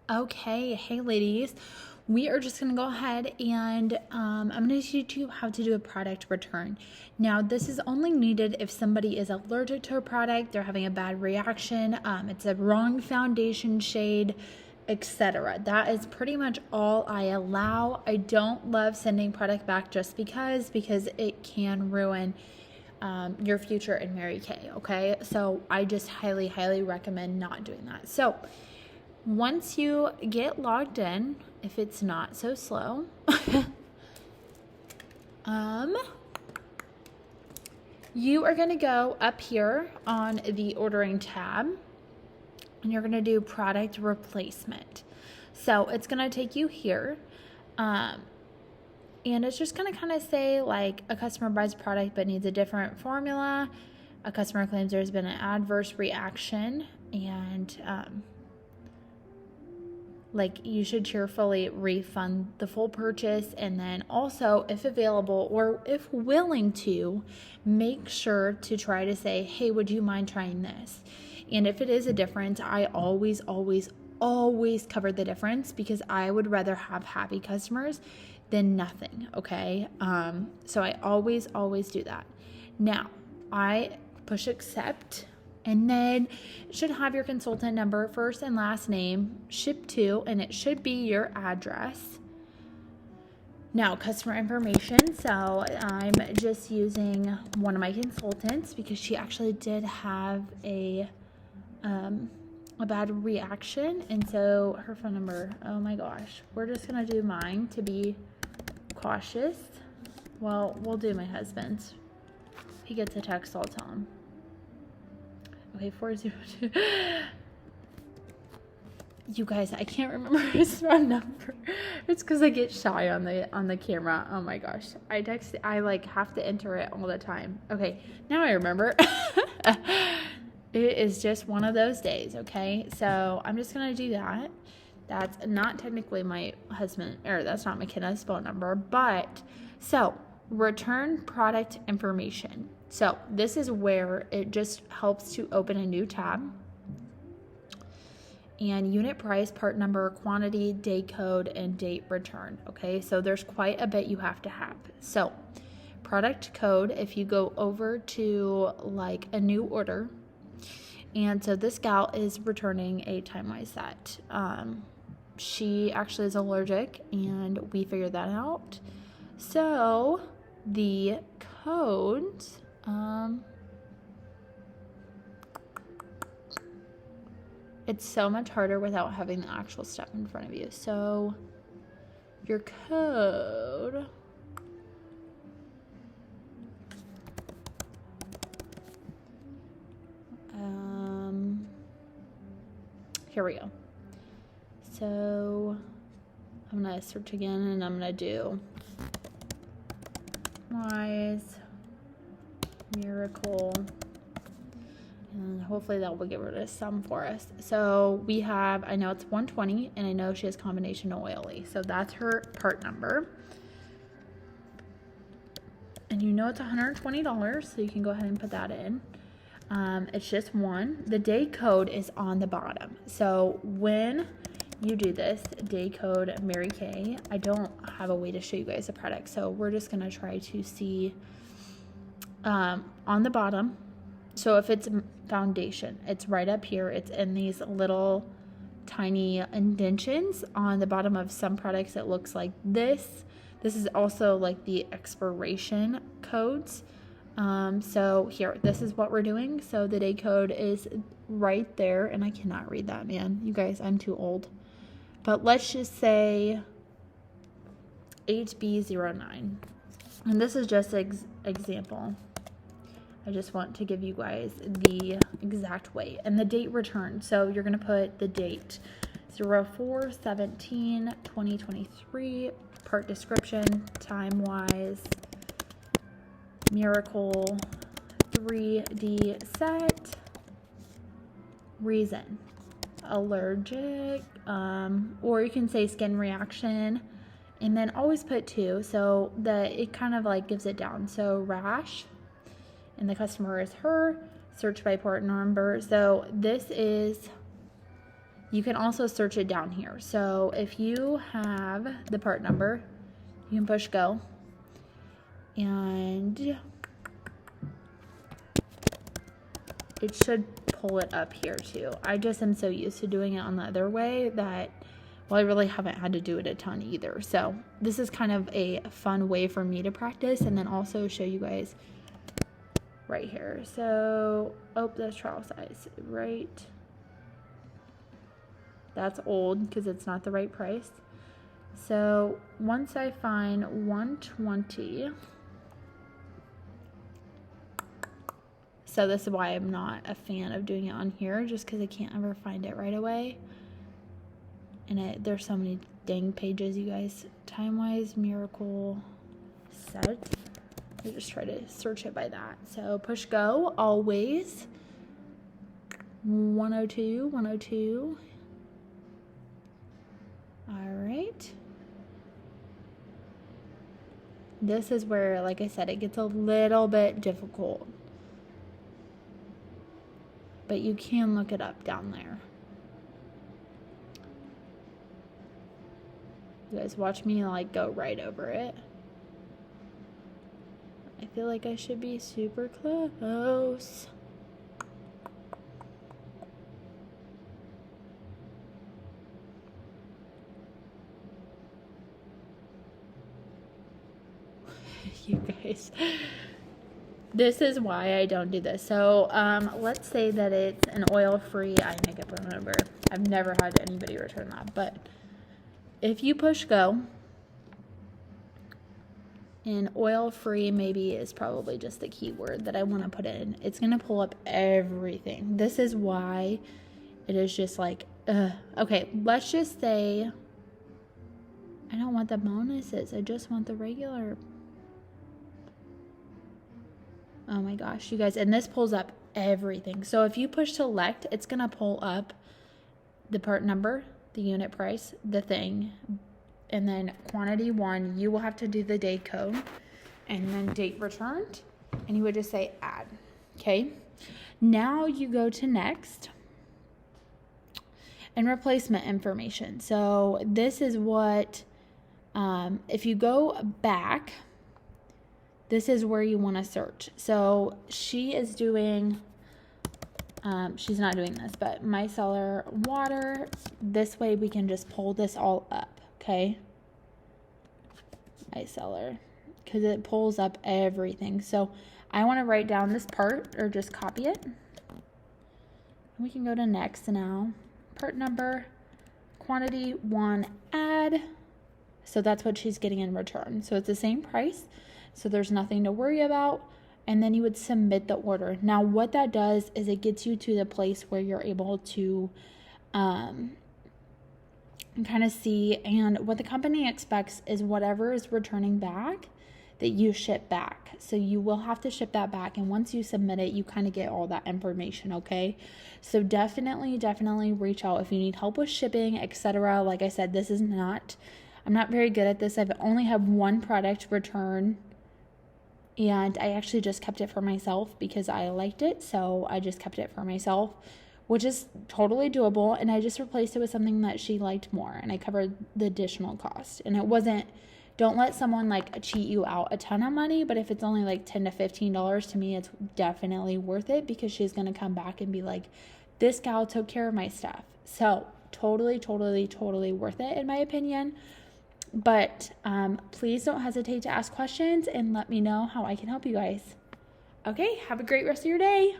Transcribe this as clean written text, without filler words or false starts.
Okay, hey ladies, we are just going to go ahead and I'm going to teach you how to do a product return. Now, this is only needed if somebody is allergic to a product, they're having a bad reaction, it's a wrong foundation shade, etc. That is pretty much all I allow. I don't love sending product back just because it can ruin your future in Mary Kay, okay? So I just highly recommend not doing that. So once you get logged in, if it's not so slow, you are going to go up here on the ordering tab and you're going to do product replacement. So it's going to take you here. And it's just going to kind of say like a customer buys a product but needs a different formula. A customer claims there's been an adverse reaction and like you should cheerfully refund the full purchase, and then also, if available or if willing to, make sure to try to say, hey, would you mind trying this? And if it is a difference, I always cover the difference because I would rather have happy customers than nothing, okay? So I always do that. Now, I push accept, and then it should have your consultant number, first and last name, ship to, and it should be your address. Now, customer information. So I'm just using one of my consultants because she actually did have a bad reaction. And so her phone number, oh my gosh, we're just going to do mine to be cautious. Well, we'll do my husband's. If he gets a text, I'll tell him. Okay, 402. You guys, I can't remember his phone number. It's because I get shy on the camera. Oh my gosh, I like have to enter it all the time. Okay, now I remember. It is just one of those days. Okay, so I'm just gonna do that. That's not technically my husband, or that's not McKenna's phone number, but so return product information. So this is where it just helps to open a new tab. And unit price, part number, quantity, day code, and date return. Okay, so there's quite a bit you have to have. So product code, if you go over to like a new order, and so this gal is returning a Time-Wise set. She actually is allergic, and we figured that out. So the codes, it's so much harder without having the actual stuff in front of you. So your code, here we go. So I'm gonna search again, and I'm gonna do Wise Miracle, and hopefully that will give her a sum for us. So we have, I know it's 120, and I know she has combination oily, so that's her part number. And you know it's $120, so you can go ahead and put that in. It's just one. The day code is on the bottom. So when you do this, day code Mary Kay, I don't have a way to show you guys the product, so we're just gonna try to see on the bottom. So if it's foundation, it's right up here. It's in these little tiny indentions on the bottom of some products. It looks like this. This is also like the expiration codes. So here, this is what we're doing. So the day code is right there, and I cannot read that, man. You guys, I'm too old. But let's just say 8B09. And this is just an example. I just want to give you guys the exact weight and the date return. So you're going to put the date 04/17/2023, part description, Time-Wise, Miracle 3D set, reason, allergic, or you can say skin reaction, and then always put 2 so that it kind of like gives it down. So rash, and the customer is her, search by part number. So this is you can also search it down here. So if you have the part number, you can push go, and it should pull it up here too. I just am so used to doing it on the other way that, well, I really haven't had to do it a ton either. So this is kind of a fun way for me to practice and then also show you guys right here. So, oh, that's trial size, right? That's old because it's not the right price. So once I find 120, so this is why I'm not a fan of doing it on here, just because I can't ever find it right away. And there's so many dang pages, you guys. Time-wise miracle set. I just try to search it by that. So push go always. 102, 102. All right. This is where, like I said, it gets a little bit difficult. But you can look it up down there. You guys watch me like go right over it. I feel like I should be super close. You guys, this is why I don't do this. So let's say that it's an oil-free eye makeup remover. I've never had anybody return that, but if you push go, and oil-free maybe is probably just the keyword that I want to put in, it's going to pull up everything. This is why it is just like, okay, let's just say I don't want the bonuses. I just want the regular. Oh my gosh, you guys, and this pulls up everything. So if you push select, it's going to pull up the part number, the unit price, the thing, and then quantity 1. You will have to do the day code and then date returned, and you would just say add. Okay, now you go to next and replacement information. So this is what, if you go back, this is where you want to search. So she is doing, she's not doing this, but micellar water. This way we can just pull this all up, okay? Micellar, because it pulls up everything. So I want to write down this part or just copy it. We can go to next now. Part number, quantity 1, add. So that's what she's getting in return. So it's the same price. So there's nothing to worry about. And then you would submit the order. Now what that does is it gets you to the place where you're able to kind of see, and what the company expects is whatever is returning back that you ship back. So you will have to ship that back, and once you submit it, you kind of get all that information, okay? So definitely reach out if you need help with shipping, etc. Like I said, I'm not very good at this. I've only had one product return, and I actually just kept it for myself because I liked it. So I just kept it for myself, which is totally doable. And I just replaced it with something that she liked more, and I covered the additional cost. And it wasn't, don't let someone like cheat you out a ton of money, but if it's only like $10 to $15, to me, it's definitely worth it, because she's going to come back and be like, this gal took care of my stuff. So totally worth it in my opinion. But please don't hesitate to ask questions and let me know how I can help you guys. Okay, have a great rest of your day.